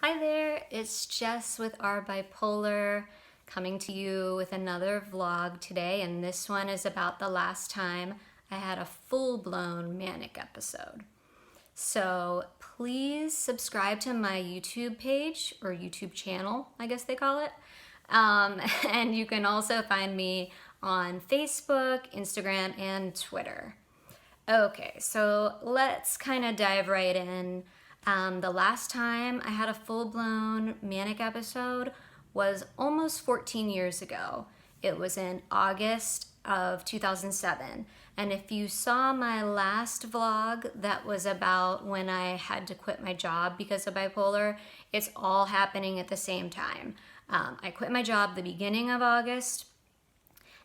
Hi there, it's Jess with our Bipolar coming to you with another vlog today, and this one is about the last time I had a full-blown manic episode. So please subscribe to my YouTube page, or YouTube channel, I guess they call it. And you can also find me on Facebook, Instagram, and Twitter. Okay, so let's kind of dive right in. The last time I had a full-blown manic episode was almost 14 years ago. It was in August of 2007. And if you saw my last vlog that was about when I had to quit my job because of bipolar, it's all happening at the same time. I quit my job the beginning of August,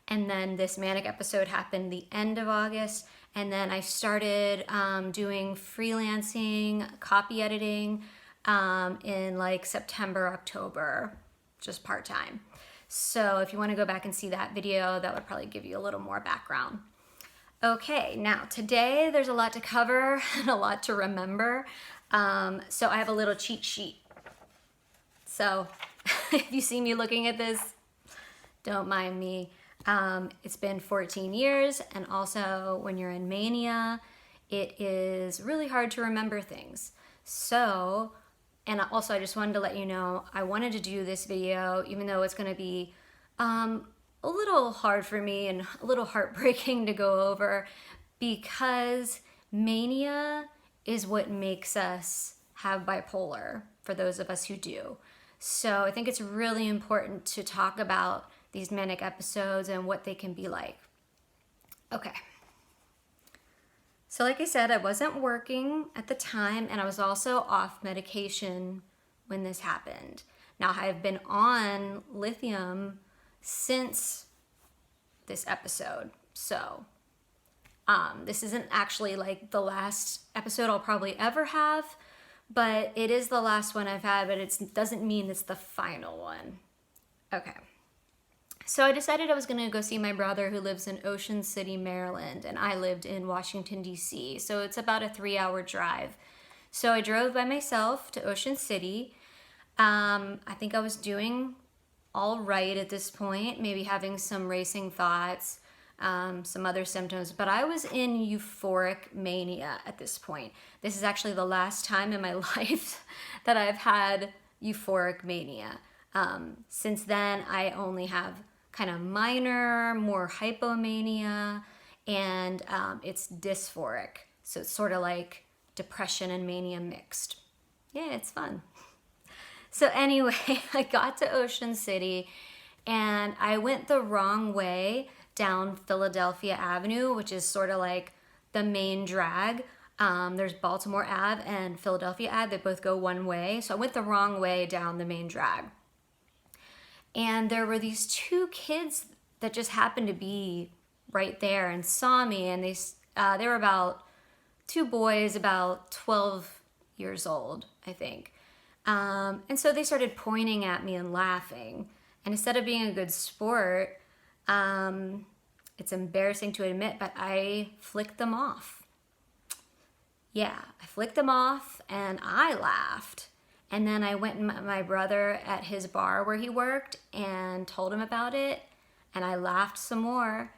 and then this manic episode happened the end of August. And then I started doing freelancing, copy editing in like September, October, just part-time. So if you want to go back and see that video, that would probably give you a little more background. Okay, now today there's a lot to cover and a lot to remember. So I have a little cheat sheet. So if you see me looking at this, don't mind me. It's been 14 years, and also when you're in mania, it is really hard to remember things. So, and also I just wanted to let you know, I wanted to do this video, even though it's going to be a little hard for me and a little heartbreaking to go over, because mania is what makes us have bipolar, for those of us who do. So I think it's really important to talk about these manic episodes and what they can be like. Okay. So like I said, I wasn't working at the time, and I was also off medication when this happened. Now, I've been on lithium since this episode. So this isn't actually like the last episode I'll probably ever have, but it is the last one I've had, but it doesn't mean it's the final one. Okay. So I decided I was going to go see my brother, who lives in Ocean City, Maryland, and I lived in Washington, D.C., so it's about a 3-hour drive. So I drove by myself to Ocean City. I think I was doing all right at this point, maybe having some racing thoughts, some other symptoms, but I was in euphoric mania at this point. This is actually the last time in my life that I've had euphoric mania. Since then, I only have kind of minor, more hypomania, and it's dysphoric. So it's sort of like depression and mania mixed. Yeah, it's fun. So anyway, I got to Ocean City, and I went the wrong way down Philadelphia Avenue, which is sort of like the main drag. There's Baltimore Ave and Philadelphia Ave. They both go one way. So I went the wrong way down the main drag. And there were these two kids that just happened to be right there and saw me, and they were about two boys, about 12 years old, I think. And so they started pointing at me and laughing. And instead of being a good sport, it's embarrassing to admit, but I flicked them off. Yeah, I flicked them off and I laughed. And then I went and met my brother at his bar where he worked and told him about it. And I laughed some more,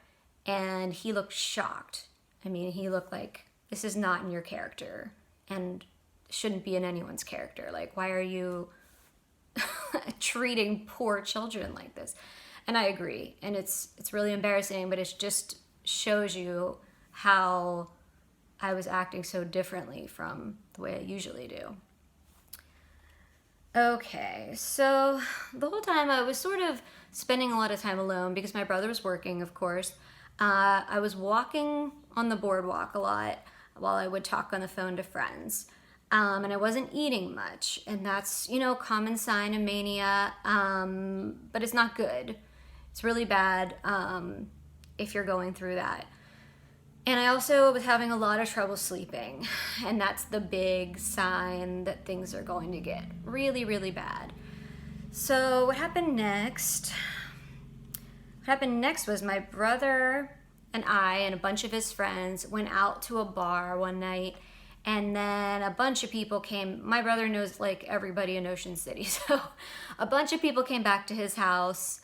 and he looked shocked. I mean, he looked like, this is not in your character and shouldn't be in anyone's character. Like, why are you treating poor children like this? And I agree. And it's really embarrassing, but it just shows you how I was acting so differently from the way I usually do. Okay, so the whole time I was sort of spending a lot of time alone because my brother was working, of course. I was walking on the boardwalk a lot while I would talk on the phone to friends. And I wasn't eating much, and that's, common sign of mania, but it's not good. It's really bad if you're going through that. And I also was having a lot of trouble sleeping, and that's the big sign that things are going to get really, really bad. So what happened next? Was my brother and I and a bunch of his friends went out to a bar one night, And then a bunch of people came. My brother knows like everybody in Ocean City. So a bunch of people came back to his house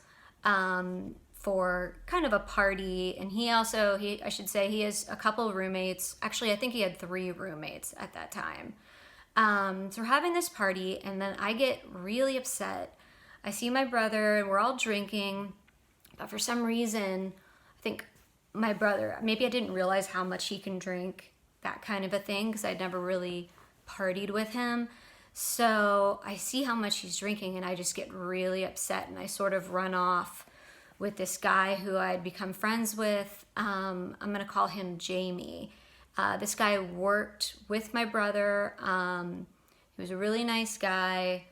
for kind of a party. And I should say he has a couple of roommates. Actually, I think he had 3 roommates at that time. So we're having this party, and then I get really upset. I see my brother, and we're all drinking. But for some reason, I think my brother, maybe I didn't realize how much he can drink, that kind of a thing, because I'd never really partied with him. So I see how much he's drinking, and I just get really upset, and I sort of run off with this guy who I'd become friends with. I'm going to call him Jamie. This guy worked with my brother. He was a really nice guy.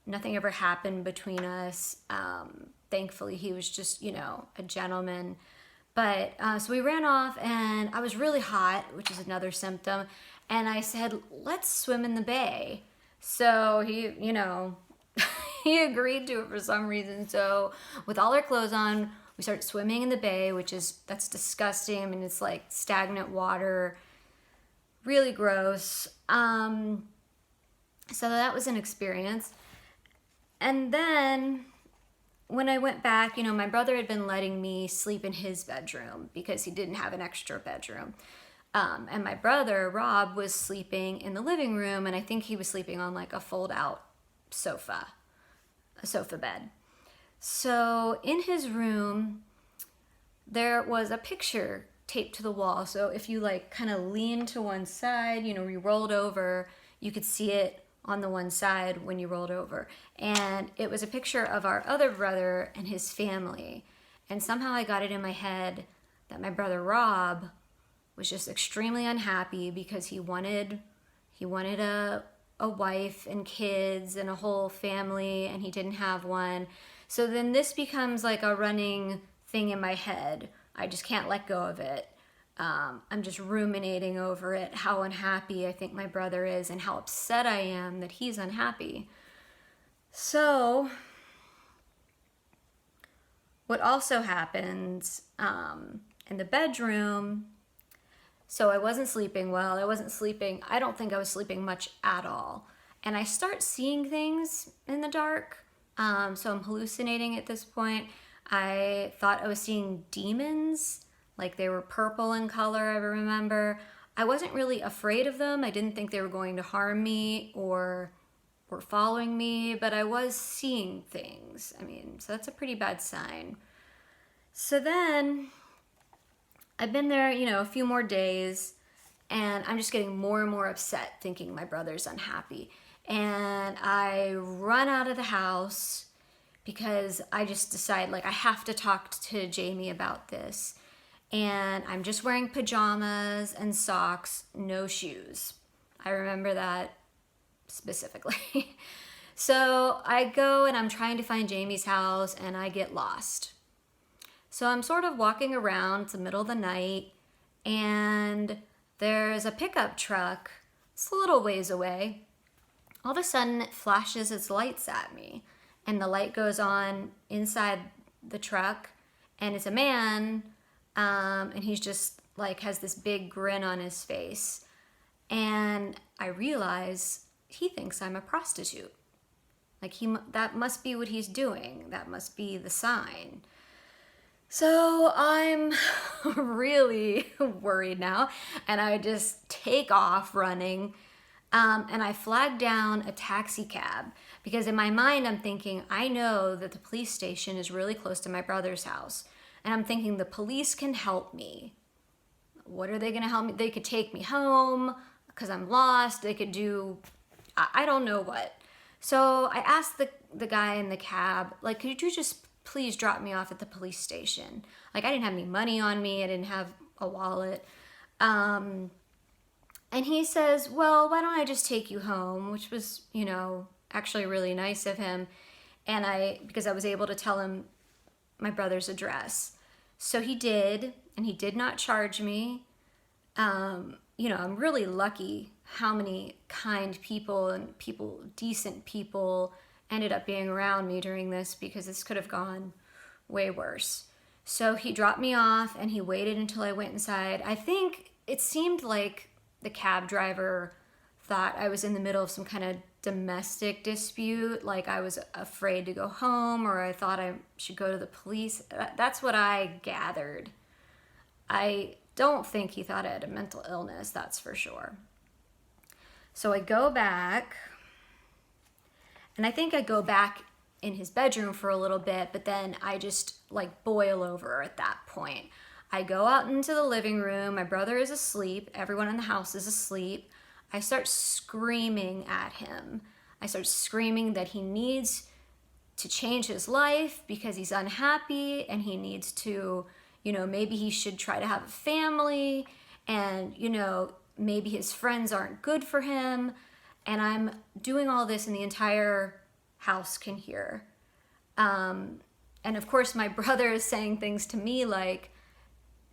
Nothing ever happened between us. Thankfully, he was just, a gentleman. But so we ran off, and I was really hot, which is another symptom. And I said, let's swim in the bay. So he, he agreed to it for some reason. So with all our clothes on, we started swimming in the bay, that's disgusting. I mean, it's like stagnant water, really gross. So that was an experience. And then when I went back, my brother had been letting me sleep in his bedroom because he didn't have an extra bedroom. And my brother, Rob, was sleeping in the living room, and I think he was sleeping on like a fold-out sofa bed. So in his room, there was a picture taped to the wall. So if you like kind of lean to one side, you rolled over, you could see it on the one side when you rolled over. And it was a picture of our other brother and his family. And somehow I got it in my head that my brother Rob was just extremely unhappy because he wanted a wife and kids and a whole family, and he didn't have one. So then this becomes like a running thing in my head. I just can't let go of it. I'm just ruminating over it, how unhappy I think my brother is and how upset I am that he's unhappy. So what also happens in the bedroom, so I wasn't sleeping well. I don't think I was sleeping much at all. And I start seeing things in the dark. So I'm hallucinating at this point. I thought I was seeing demons, like they were purple in color, I remember. I wasn't really afraid of them. I didn't think they were going to harm me or were following me, but I was seeing things. So that's a pretty bad sign. So then I've been there, a few more days, and I'm just getting more and more upset thinking my brother's unhappy. And I run out of the house because I just decide I have to talk to Jamie about this. And I'm just wearing pajamas and socks, no shoes. I remember that specifically. So I go and I'm trying to find Jamie's house, and I get lost. So I'm sort of walking around, it's the middle of the night, and there's a pickup truck. It's a little ways away. All of a sudden, it flashes its lights at me, and the light goes on inside the truck, and it's a man, and he's just has this big grin on his face. And I realize he thinks I'm a prostitute. That must be what he's doing. That must be the sign. So I'm really worried now, and I just take off running. And I flagged down a taxi cab because in my mind I'm thinking, I know that the police station is really close to my brother's house. And I'm thinking the police can help me. What are they going to help me? They could take me home because I'm lost. They could do, I don't know what. So I asked the guy in the cab, could you just please drop me off at the police station? I didn't have any money on me. I didn't have a wallet. And he says, well, why don't I just take you home? Which was, actually really nice of him. And because I was able to tell him my brother's address. So he did, and he did not charge me. I'm really lucky how many kind people and decent people ended up being around me during this, because this could have gone way worse. So he dropped me off and he waited until I went inside. I think it seemed like the cab driver thought I was in the middle of some kind of domestic dispute, like I was afraid to go home, or I thought I should go to the police. That's what I gathered. I don't think he thought I had a mental illness, that's for sure. So I go back, and I think I go back in his bedroom for a little bit, but then I just like boil over at that point. I go out into the living room. My brother is asleep. Everyone in the house is asleep. I start screaming at him. I start screaming that he needs to change his life because he's unhappy, and he needs to, maybe he should try to have a family, and, maybe his friends aren't good for him. And I'm doing all this, and the entire house can hear. And of course, my brother is saying things to me like,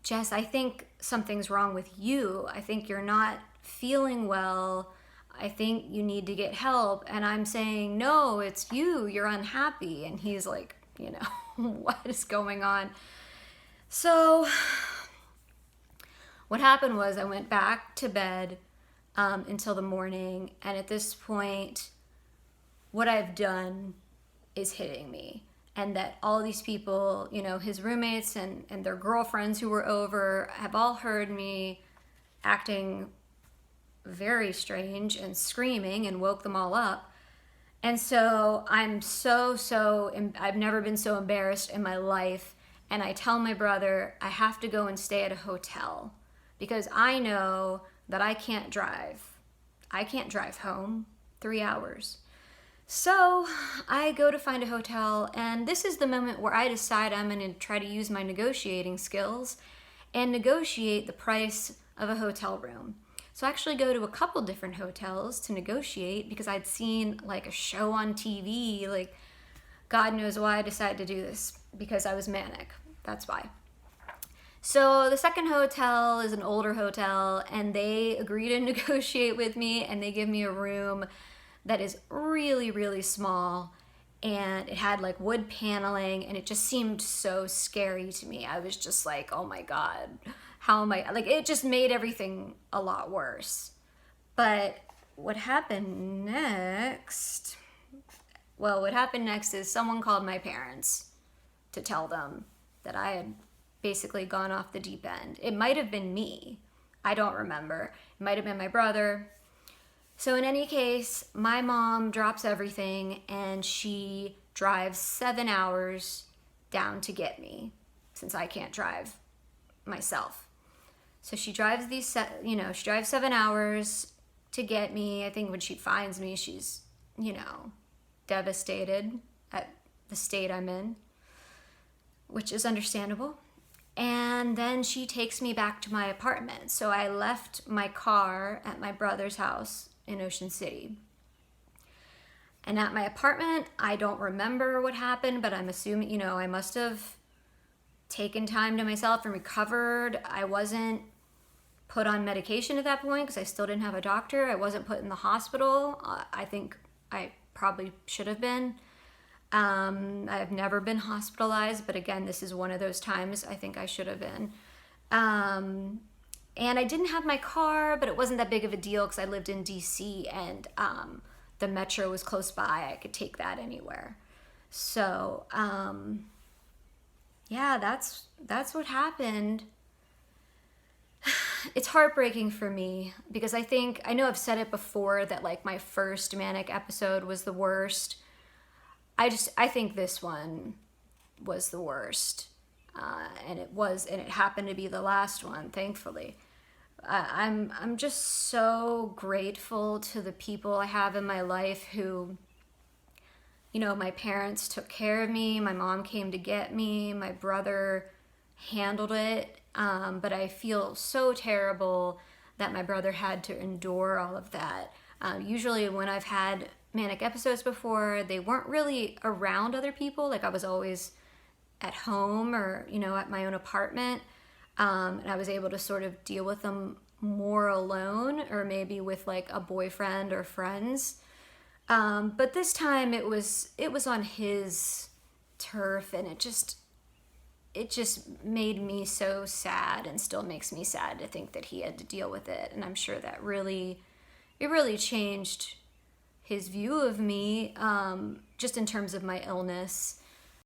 Jess, I think something's wrong with you. I think you're not feeling well. I think you need to get help. And I'm saying, no, it's you. You're unhappy. And he's like, what is going on? So what happened was I went back to bed until the morning. And at this point, what I've done is hitting me. And that all these people, his roommates and their girlfriends who were over have all heard me acting very strange and screaming, and woke them all up. And so I'm I've never been so embarrassed in my life. And I tell my brother I have to go and stay at a hotel because I know that I can't drive. I can't drive home 3 hours. So I go to find a hotel, and this is the moment where I decide I'm going to try to use my negotiating skills and negotiate the price of a hotel room. So I actually go to a couple different hotels to negotiate because I'd seen like a show on TV, like God knows why I decided to do this, because I was manic. That's why. So the second hotel is an older hotel, and they agree to negotiate with me, and they give me a room that is really, really small, and it had like wood paneling, and it just seemed so scary to me. I was just like, oh my God, how am I, like, it just made everything a lot worse. But what happened next? Well, what happened next is someone called my parents to tell them that I had basically gone off the deep end. It might have been me. I don't remember. It might have been my brother. So in any case, my mom drops everything, and she drives 7 hours down to get me, since I can't drive myself. So she drives she drives 7 hours to get me. I think when she finds me, she's, devastated at the state I'm in, which is understandable. And then she takes me back to my apartment. So I left my car at my brother's house in Ocean City. And at my apartment, I don't remember what happened, but I'm assuming, I must have taken time to myself and recovered. I wasn't put on medication at that point because I still didn't have a doctor. I wasn't put in the hospital. I think I probably should have been. I've never been hospitalized, but again, this is one of those times I think I should have been. And I didn't have my car, but it wasn't that big of a deal because I lived in DC, and the metro was close by. I could take that anywhere. So, yeah, that's what happened. It's heartbreaking for me because I know I've said it before that like my first manic episode was the worst. I think this one was the worst. And it happened to be the last one, thankfully. I'm just so grateful to the people I have in my life who, my parents took care of me, my mom came to get me, my brother handled it, but I feel so terrible that my brother had to endure all of that. Usually when I've had manic episodes before, they weren't really around other people, like I was always at home or, at my own apartment. And I was able to sort of deal with them more alone or maybe with like a boyfriend or friends. But this time it was on his turf, and it just made me so sad, and still makes me sad to think that he had to deal with it. And I'm sure that it really changed his view of me, just in terms of my illness.